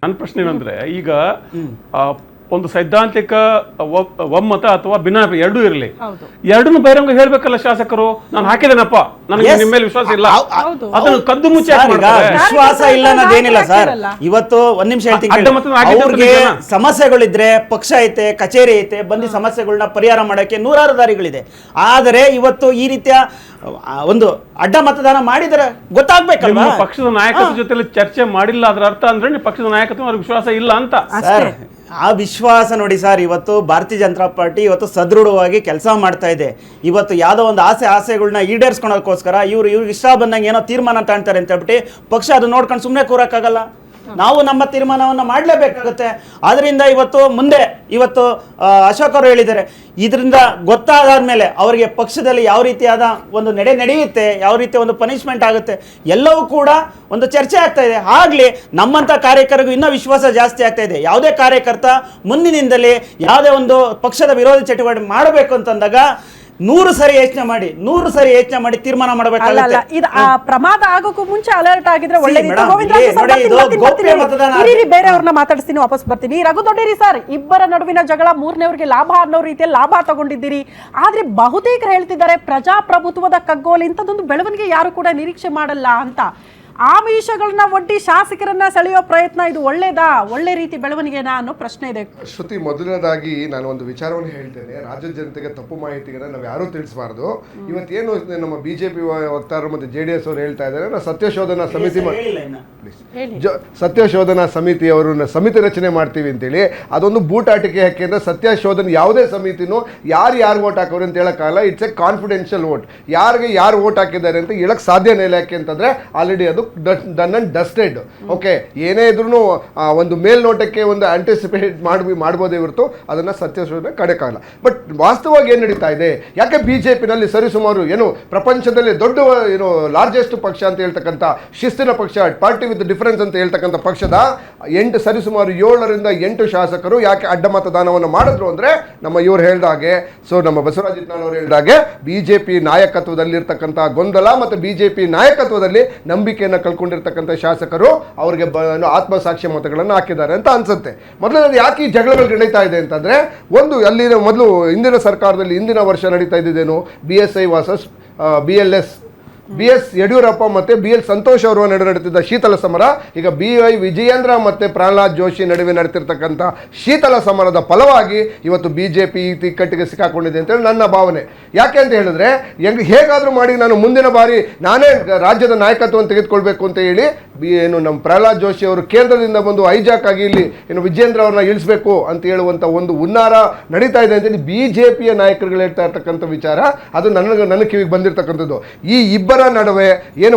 ನನ್ನ ಪ್ರಶ್ನೆ ಏನಂದ್ರೆ ಈಗ ಒಂದು ಸೈದ್ಧಾಂತಿಕ ಒಮ್ಮತ ಅಥವಾ ಭಿನ್ನಾಭಿಪ್ರಾಯ ಎರಡೂ ಇರಲಿ, ಎರಡನ್ನು ಬಹಿರಂಗ ಹೇಳ್ಬೇಕಲ್ಲ ಶಾಸಕರು. ನಾನು ಹಾಕಿದ್ದೇನಪ್ಪ, ನನಗೆ ನಿಮ್ಮ ಮೇಲೆ ವಿಶ್ವಾಸ ಇಲ್ಲ, ಅದನ್ನು ಕದ್ದು ಮುಚ್ಚಿ ವಿಶ್ವಾಸ ಇಲ್ಲ ಅನ್ನೋದೇನಿಲ್ಲ ಸರ್. ಇವತ್ತು ಒಂದ್ ನಿಮಿಷ ಹೇಳ್ತೀನಿ, ಅವ್ರಿಗೆ ಸಮಸ್ಯೆಗಳಿದ್ರೆ ಪಕ್ಷ ಐತೆ, ಕಚೇರಿ ಐತೆ, ಬಂದು ಸಮಸ್ಯೆಗಳನ್ನ ಪರಿಹಾರ ಮಾಡಕ್ಕೆ ನೂರಾರು ದಾರಿಗಳಿದೆ. ಆದರೆ ಇವತ್ತು ಈ ರೀತಿಯ ಒಂದು ಅಡ್ಡ ಮತದಾನ ಮಾಡಿದರೆ ಗೊತ್ತಾಗ್ಬೇಕಲ್ವಾ? ಪಕ್ಷದ ನಾಯಕತ್ವ ಜೊತೆ ಚರ್ಚೆ ಮಾಡಿಲ್ಲ, ಅದರ ಅರ್ಥ ಅಂದ್ರೆ ಪಕ್ಷದ ನಾಯಕತ್ವ ಅವ್ರಿಗೆ ವಿಶ್ವಾಸ ಇಲ್ಲ ಅಂತ. ಸರ್ ಆ ವಿಶ್ವಾಸ ನೋಡಿ ಸರ್, ಇವತ್ತು ಭಾರತೀಯ ಜನತಾ ಪಾರ್ಟಿ ಇವತ್ತು ಸದೃಢವಾಗಿ ಕೆಲಸ ಮಾಡ್ತಾ ಇದೆ. ಇವತ್ತು ಯಾವುದೋ ಒಂದು ಆಸೆಗಳನ್ನ ಈಡೇರಿಸ್ಕೊಳೋದಕ್ಕೋಸ್ಕರ ಇವ್ರಿಗೆ ಇಷ್ಟ ಬಂದಂಗೆ ಏನೋ ತೀರ್ಮಾನ ತಾಣ್ತಾರೆ ಅಂತ ಹೇಳ್ಬಿಟ್ಟು ಪಕ್ಷ ಅದು ನೋಡ್ಕೊಂಡು ಸುಮ್ಮನೆ ಕೂರಕ್ಕಾಗಲ್ಲ. ನಾವು ನಮ್ಮ ತೀರ್ಮಾನವನ್ನು ಮಾಡಲೇಬೇಕಾಗುತ್ತೆ. ಆದ್ರಿಂದ ಇವತ್ತು ಅಶೋಕ್ ಅವರು ಹೇಳಿದ್ದಾರೆ, ಇದರಿಂದ ಗೊತ್ತಾದಾದ್ಮೇಲೆ ಅವರಿಗೆ ಪಕ್ಷದಲ್ಲಿ ಯಾವ ರೀತಿಯಾದ ಒಂದು ನಡೆಯುತ್ತೆ, ಯಾವ ರೀತಿಯ ಒಂದು ಪನಿಷ್ಮೆಂಟ್ ಆಗುತ್ತೆ, ಎಲ್ಲವೂ ಕೂಡ ಒಂದು ಚರ್ಚೆ ಆಗ್ತಾ ಇದೆ. ಆಗ್ಲಿ ನಮ್ಮಂಥ ಕಾರ್ಯಕರ್ತರಿಗೂ ಇನ್ನೂ ವಿಶ್ವಾಸ ಜಾಸ್ತಿ ಆಗ್ತಾ ಇದೆ. ಯಾವುದೇ ಕಾರ್ಯಕರ್ತ ಮುಂದಿನಿಂದಲೇ ಯಾವುದೇ ಒಂದು ಪಕ್ಷದ ವಿರೋಧ ಚಟುವಟಿಕೆ ಮಾಡಬೇಕು ಅಂತಂದಾಗ 100 ಸರಿ ಯೋಚನೆ ಮಾಡಿ ತೀರ್ಮಾನ ಮಾಡಬೇಕಾಗುತ್ತೆ. ಇದು ಪ್ರಮಾದ ಆಗೋಕ್ಕೂ ಮುಂಚೆ ಅಲರ್ಟ್ ಆಗಿದ್ರೆ ಒಳ್ಳೆದಿತ್ತು. ಬೇರೆಯವ್ರನ್ನ ಮಾತಾಡಿಸ್ತೀನಿ, ವಾಪಸ್ ಬರ್ತೀನಿ. ರಘು ದೊಡ್ಡೇರಿ ಸರ್, ಇಬ್ಬರ ನಡುವಿನ ಜಗಳ ಮೂರನೇವ್ರಿಗೆ ಲಾಭ ಅನ್ನೋ ರೀತಿಯಲ್ಲಿ ಲಾಭ ತಗೊಂಡಿದ್ದೀರಿ. ಆದ್ರೆ ಬಹುತೇಕರು ಹೇಳ್ತಿದ್ದಾರೆ ಪ್ರಜಾಪ್ರಭುತ್ವದ ಕಗ್ಗೋಲು ಇಂಥದ್ದೊಂದು ಬೆಳವಣಿಗೆ ಯಾರು ಕೂಡ ನಿರೀಕ್ಷೆ ಮಾಡಲ್ಲ ಅಂತ. ಆಮಿಷಗಳನ್ನ ಒಡ್ಡಿ ಶಾಸಕರನ್ನ ಸೆಳೆಯೋ ಪ್ರಯತ್ನ ಇದು ಒಳ್ಳೆ ರೀತಿ ಬೆಳವಣಿಗೆನಾ ಅನ್ನೋ ಪ್ರಶ್ನೆ ಇದೆ. ಶ್ರುತಿ, ಮೊದಲನೇದಾಗಿ ನಾನು ಒಂದು ವಿಚಾರವನ್ನು ಹೇಳ್ತೇನೆ. ರಾಜ್ಯದ ಜನತೆಗೆ ತಪ್ಪು ಮಾಹಿತಿಗಳನ್ನ ನಾವು ಯಾರೂ ತಿಳಿಸಬಾರ್ದು. ಇವತ್ತೇನು ನಮ್ಮ ಬಿಜೆಪಿ ವಕ್ತಾರರು ಮತ್ತು JDS ಅವರು ಹೇಳ್ತಾ ಇದ್ದಾರೆ, ನಾವು ಸತ್ಯಶೋಧನಾ ಸಮಿತಿಯವರನ್ನ ಸಮಿತಿ ರಚನೆ ಮಾಡ್ತೀವಿ ಅಂತೇಳಿ ಅದೊಂದು ಬೂಟಾಟಿಕೆ. ಯಾಕೆಂದ್ರೆ ಸತ್ಯಶೋಧನೆ ಯಾವುದೇ ಸಮಿತಿನೂ ಯಾರು ವೋಟ್ ಹಾಕೋರು ಅಂತ ಹೇಳಕ್ಕಾಗಲ್ಲ. It's A confidential vote. ಯಾರು ವೋಟ್ ಹಾಕಿದ್ದಾರೆ ಅಂತ ಹೇಳಕ್ ಸಾಧ್ಯನೇ ಇಲ್ಲ. ಯಾಕೆ ಅಂತಂದ್ರೆ ಆಲ್ರೆಡಿ ಅದು ಡನ್ ಅಂಡ್ ಡಸ್ಟೆಡ್. ಓಕೆ, ಏನೇ ಇದ್ರೂ ಒಂದು ಮೇಲ್ನೋಟಕ್ಕೆ ಒಂದು ಆಂಟಿಸಿಪೇಟ್ ಮಾಡ್ಬೋದೇ ಹೊರತು ಅದನ್ನ ಸತ್ಯಶೋಧನೆ ಕಡೆಕಾಗಲ್ಲ. ಬಟ್ ವಾಸ್ತವವಾಗಿ ಏನು ನಡೀತಾ ಇದೆ, ಯಾಕೆ ಬಿಜೆಪಿನಲ್ಲಿ ಸರಿಸುಮಾರು ಪ್ರಪಂಚದಲ್ಲಿ ದೊಡ್ಡ ಲಾರ್ಜೆಸ್ಟ್ ಪಕ್ಷ ಅಂತ ಹೇಳ್ತಕ್ಕಂಥ ಶಿಸ್ತಿನ ಪಕ್ಷ, ಪಾರ್ಟಿ ವಿತ್ ಡಿಫರೆನ್ಸ್ ಅಂತ ಹೇಳ್ತಕ್ಕಂಥ ಪಕ್ಷದ ಸರಿಸುಮಾರು 7 ರಿಂದ 8 ಶಾಸಕರು ಯಾಕೆ ಅಡ್ಡ ಮತದಾನವನ್ನು ಮಾಡಿದ್ರು ಅಂದ್ರೆ ಇವ್ರು ಹೇಳ್ದಾಗೆ, ನಮ್ಮ ಬಸವರಾಜ ಇಟ್ನಾಳ್ ಅವರು ಹೇಳ್ದಾಗೆ ಬಿಜೆಪಿ ನಾಯಕತ್ವದಲ್ಲಿರ್ತಕ್ಕಂಥ ಗೊಂದಲ ಮತ್ತು ಬಿಜೆಪಿ ನಾಯಕತ್ವದಲ್ಲಿ ನಂಬಿಕೆಯನ್ನು ಕಳ್ಕೊಂಡಿರ್ತಕ್ಕಂಥ ಶಾಸಕರು ಅವ್ರಿಗೆ ಆತ್ಮಸಾಕ್ಷ್ಯ ಮತಗಳನ್ನು ಹಾಕಿದ್ದಾರೆ ಅಂತ ಅನ್ಸುತ್ತೆ. ಮೊದಲನೇದು ಯಾಕೆ ಈ ಜಗಳಗಳು ನಡೀತಾ ಇದೆ ಅಂತಂದ್ರೆ, ಒಂದು ಮೊದಲು ಹಿಂದಿನ ಸರ್ಕಾರದಲ್ಲಿ ಹಿಂದಿನ ವರ್ಷ ನಡೀತಾ ಇದ್ದೇನು BSI versus BLS, BS Yediyurappa ಮತ್ತು BL ಸಂತೋಷ್ ಅವರು ನಡೆಯುತ್ತಿದ್ದ ಶೀತಲ ಸಮರ ಈಗ BY ವಿಜಯೇಂದ್ರ ಮತ್ತು ಪ್ರಹ್ಲಾದ್ ಜೋಶಿ ನಡುವೆ ನಡೆತಿರ್ತಕ್ಕಂಥ ಶೀತಲ ಸಮರದ ಫಲವಾಗಿ ಇವತ್ತು ಬಿಜೆಪಿ ಈ ತಿಕ್ಕಟ್ಟಿಗೆ ಸಿಕ್ಕಾಕೊಂಡಿದೆ ಅಂತೇಳಿ ನನ್ನ ಭಾವನೆ. ಯಾಕೆ ಅಂತ ಹೇಳಿದ್ರೆ, ಹೇಗಾದರೂ ಮಾಡಿ ನಾನು ಮುಂದಿನ ಬಾರಿ ನಾನೇ ರಾಜ್ಯದ ನಾಯಕತ್ವವನ್ನು ತೆಗೆದುಕೊಳ್ಬೇಕು ಅಂತ ಹೇಳಿ ನಮ್ಮ ಪ್ರಹ್ಲಾದ್ ಜೋಶಿ ಅವರು ಕೇಂದ್ರದಿಂದ ಬಂದು ಹೈಜಾಕ್ ಆಗಿ ಇಲ್ಲಿ ವಿಜಯೇಂದ್ರ ಅವ್ರನ್ನ ಇಳಿಸಬೇಕು ಅಂತ ಹೇಳುವಂಥ ಒಂದು ಹುನ್ನಾರ ನಡೀತಾ ಇದೆ ಅಂತೇಳಿ ಬಿಜೆಪಿಯ ನಾಯಕರುಗಳು ಹೇಳ್ತಾ ಇರ್ತಕ್ಕಂಥ ವಿಚಾರ. ಅದು ನನ್ನ ಕಿವಿಗೆ ಬಂದಿರತಕ್ಕಂಥದ್ದು. ಈ ಇಬ್ಬರ ನಡುವೆ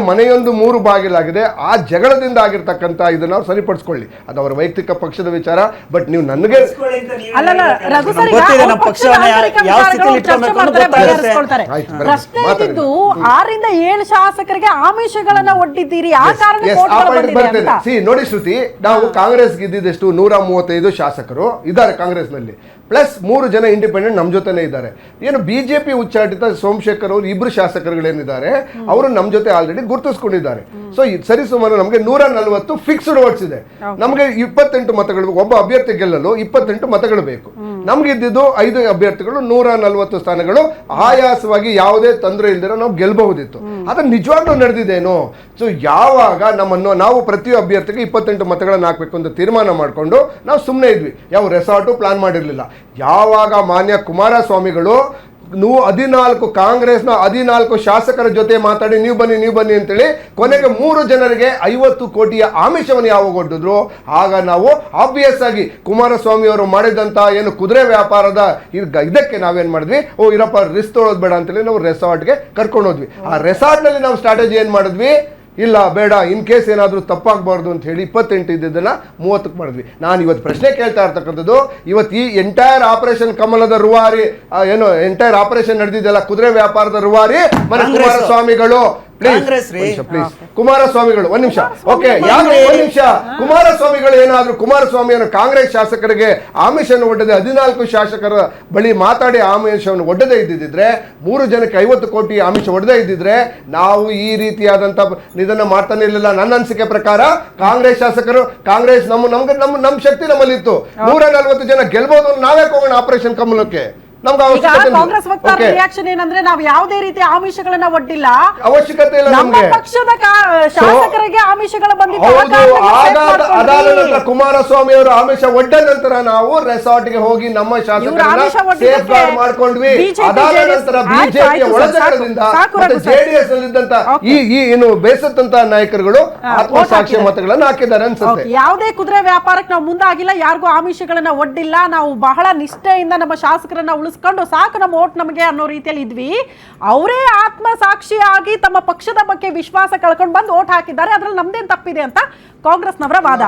ಮನೆಯೊಂದು 3 ಬಾಗಿಲಾಗಿದೆ. ಆ ಜಗಳದಿಂದ ಆಗಿರ್ತಕ್ಕಂಥ ಇದನ್ನ ಅವ್ರು ಸರಿಪಡಿಸ್ಕೊಳ್ಳಿ, ಅದು ಅವರ ವೈಯಕ್ತಿಕ ಪಕ್ಷದ ವಿಚಾರ. ಬಟ್ ನೀವು ನನಗೆ ಶಾಸಕರಿಗೆ ಆಮಿಷಗಳನ್ನ ಒಡ್ಡಿದ್ದೀರಿ, ನೋಡಿ ಶ್ರುತಿ, ನಾವು ಕಾಂಗ್ರೆಸ್ಗೆ ಇದ್ದಿದ್ದೆಷ್ಟು 135 ಶಾಸಕರು ಇದ್ದಾರೆ ಕಾಂಗ್ರೆಸ್ನಲ್ಲಿ, ಪ್ಲಸ್ 3 ಜನ ಇಂಡಿಪೆಂಡೆಂಟ್ ನಮ್ಮ ಜೊತೆನೇ ಇದ್ದಾರೆ. ಬಿಜೆಪಿ ಉಚ್ಚಾಟಿತ ಸೋಮಶೇಖರ್ ಅವರು 2 ಶಾಸಕರುಗಳೇನಿದ್ದಾರೆ ಅವರು ನಮ್ಮ ಜೊತೆ ಆಲ್ರೆಡಿ ಗುರುತಿಸ್ಕೊಂಡಿದ್ದಾರೆ. ಸೊ ಸರಿಸುಮಾರು ನಮಗೆ 140 ಫಿಕ್ಸ್ಡ್ ವೋಟ್ಸ್ ಇದೆ. ನಮಗೆ 28 ಮತಗಳು, ಒಬ್ಬ ಅಭ್ಯರ್ಥಿ ಗೆಲ್ಲಲು 28 ಮತಗಳು ಬೇಕು. ನಮ್ಗೆ ಇದ್ದಿದ್ದು 5 ಅಭ್ಯರ್ಥಿಗಳು, 140 ಸ್ಥಾನಗಳು ಆಯಾಸವಾಗಿ ಯಾವುದೇ ತೊಂದರೆ ಇಲ್ದಿರ ನಾವು ಗೆಲ್ಲಬಹುದಿತ್ತು. ಅದು ನಿಜವಾಗ್ಲೂ ನಡೆದಿದ್ದೇನು? ಸೊ ಯಾವಾಗ ನಾವು ಪ್ರತಿ ಅಭ್ಯರ್ಥಿಗೆ 28 ಮತಗಳನ್ನು ಹಾಕಬೇಕು ಅಂತ ತೀರ್ಮಾನ ಮಾಡಿಕೊಂಡು ನಾವು ಸುಮ್ಮನೆ ಇದ್ವಿ, ಯಾವ ರೆಸಾರ್ಟು ಪ್ಲಾನ್ ಮಾಡಿರಲಿಲ್ಲ. ಯಾವಾಗ ಮಾನ್ಯ ಕುಮಾರಸ್ವಾಮಿಗಳು 14 ಕಾಂಗ್ರೆಸ್ನ 14 ಶಾಸಕರ ಜೊತೆ ಮಾತಾಡಿ ನೀವು ಬನ್ನಿ ಅಂತೇಳಿ ಕೊನೆಗೆ 3 ಜನರಿಗೆ 50 ಕೋಟಿಯ ಆಮಿಷವನ್ನು ಯಾವಾಗ ಒಡ್ಡಿದ್ರು, ಆಗ ನಾವು ಆಬ್ವಿಯಸ್ ಆಗಿ ಕುಮಾರಸ್ವಾಮಿ ಅವರು ಮಾಡಿದಂತ ಕುದುರೆ ವ್ಯಾಪಾರದ ಇದಕ್ಕೆ ನಾವೇನ್ ಮಾಡಿದ್ವಿ, ಇರಪ್ಪ ರಿಸ್ಕ್ ತೊಳೋದು ಬೇಡ ಅಂತೇಳಿ ನಾವು ರೆಸಾರ್ಟ್ಗೆ ಕರ್ಕೊಂಡು ಹೋದ್ವಿ. ಆ ರೆಸಾರ್ಟ್ ನಲ್ಲಿ ನಾವು ಸ್ಟ್ರಾಟಜಿ ಏನ್ ಮಾಡಿದ್ವಿ, ಇಲ್ಲ ಬೇಡ, ಇನ್ ಕೇಸ್ ಏನಾದರೂ ತಪ್ಪಾಗಬಾರ್ದು ಅಂತ ಹೇಳಿ 28 ಇದ್ದದನ್ನ 30ಕ್ಕೆ ಮಾಡಿದ್ವಿ. ನಾನು ಇವತ್ತು ಪ್ರಶ್ನೆ ಕೇಳ್ತಾ ಇರ್ತಕ್ಕಂಥದ್ದು, ಇವತ್ತು ಈ ಎಂಟೈರ್ ಆಪರೇಷನ್ ಕಮಲದ ರೂವಾರಿ ಎಂಟೈರ್ ಆಪರೇಷನ್ ನಡೆದಿದ್ದೆಲ್ಲ ಕುದುರೆ ವ್ಯಾಪಾರದ ರೂವಾರಿ ಕುಮಾರಸ್ವಾಮಿಗಳು ಕಾಂಗ್ರೆಸ್ ರೀ. ಪ್ಲೀಸ್ ಕುಮಾರಸ್ವಾಮಿಗಳು ಒಂದ್ ನಿಮಿಷ ಓಕೆ ಯಾರು ಒಂದ್ ನಿಮಿಷ ಕುಮಾರಸ್ವಾಮಿಗಳು ಏನಾದ್ರು ಕುಮಾರಸ್ವಾಮಿಯನ್ನು ಕಾಂಗ್ರೆಸ್ ಶಾಸಕರಿಗೆ ಆಮಿಷವನ್ನು ಒಡ್ಡದೆ 14 ಶಾಸಕರ ಬಳಿ ಮಾತಾಡಿ ಆಮಿಷವನ್ನು ಒಡ್ಡದೇ ಇದ್ದಿದ್ರೆ 3 ಜನಕ್ಕೆ 50 ಕೋಟಿ ಆಮಿಷ ಒಡ್ಡದೇ ಇದ್ದಿದ್ರೆ ನಾವು ಈ ರೀತಿಯಾದಂತ ಇದನ್ನ ಮಾಡ್ತಾನೆ ಇರಲಿಲ್ಲ. ನನ್ನ ಅನಿಸಿಕೆ ಪ್ರಕಾರ ಕಾಂಗ್ರೆಸ್ ಶಾಸಕರು ಕಾಂಗ್ರೆಸ್ ನಮ್ಮ ಶಕ್ತಿ ನಮ್ಮಲ್ಲಿತ್ತು. 140 ಜನ ಗೆಲ್ಬಹುದು, ನಾವೇ ಹೋಗೋಣ ಆಪರೇಷನ್ ಕಮಲಕ್ಕೆ. ಕಾಂಗ್ರೆಸ್ ವಕ್ತಾರ ರಿಯಾಕ್ಷನ್ ಏನಂದ್ರೆ ನಾವು ಯಾವುದೇ ರೀತಿಯ ಆಮಿಷಗಳನ್ನ ಒಡ್ಡಿಲ್ಲ, ಅವಶ್ಯಕತೆ ಇಲ್ಲ ನಮ್ಮ ನಮ್ಗೆ. ಪಕ್ಷದ ಶಾಸಕರಿಗೆ ಆಮಿಷಗಳು ಬಂದಿದ್ದು. ಅದಾದ ನಂತರ ಕುಮಾರಸ್ವಾಮಿ ಅವರು ಆಮಿಷ ಒಡ್ಡ ನಂತರ ನಾವು ರೆಸಾರ್ಟ್ಗೆ ಹೋಗಿ ನಮ್ಮ ಶಾಸಕರನ್ನ ಸೇಫ್ ಗಾರ್ಡ್ ಮಾಡ್ಕೊಂಡ್ವಿ. ಅದಾದ ನಂತರ ಬಿಜೆಪಿಯ ಒಳಜಗಳದಿಂದ ಮತ್ತೆ ಜೆಡಿಎಸ್ ನಲ್ಲಿದ್ದಂತ ಈ ಏನು ಬೇಸತ್ತಂತ ನಾಯಕರುಗಳು ಆತ್ಮಸಾಕ್ಷಿ ಮತಗಳನ್ನ ಹಾಕಿದ್ದಾರೆ ಅನ್ಸುತ್ತೆ. ಯಾವುದೇ ಕುದುರೆ ವ್ಯಾಪಾರಕ್ಕೆ ನಾವು ಮುಂದಾಗಿಲ್ಲ, ಯಾರಿಗೂ ಆಮಿಷಗಳನ್ನ ಒಡ್ಡಿಲ್ಲ. ನಾವು ಬಹಳ ನಿಷ್ಠೆಯಿಂದ ನಮ್ಮ ಶಾಸಕರನ್ನ ಉಳಿಸ್ಕೊಂಡು ಸಾಕು ನಮ್ಮ ಓಟ್ ನಮಗೆ ಅನ್ನೋ ರೀತಿಯಲ್ಲಿ ಇದ್ವಿ. ಅವರೇ ಆತ್ಮ ಸಾಕ್ಷಿಯಾಗಿ ತಮ್ಮ ಪಕ್ಷದ ಬಗ್ಗೆ ವಿಶ್ವಾಸ ಕಳ್ಕೊಂಡು ಬಂದು ಓಟ್ ಹಾಕಿದ್ದಾರೆ. ಅದ್ರಲ್ಲಿ ನಮ್ದೇನ್ ತಪ್ಪಿದೆ ಅಂತ ಕಾಂಗ್ರೆಸ್ನವರ ವಾದ.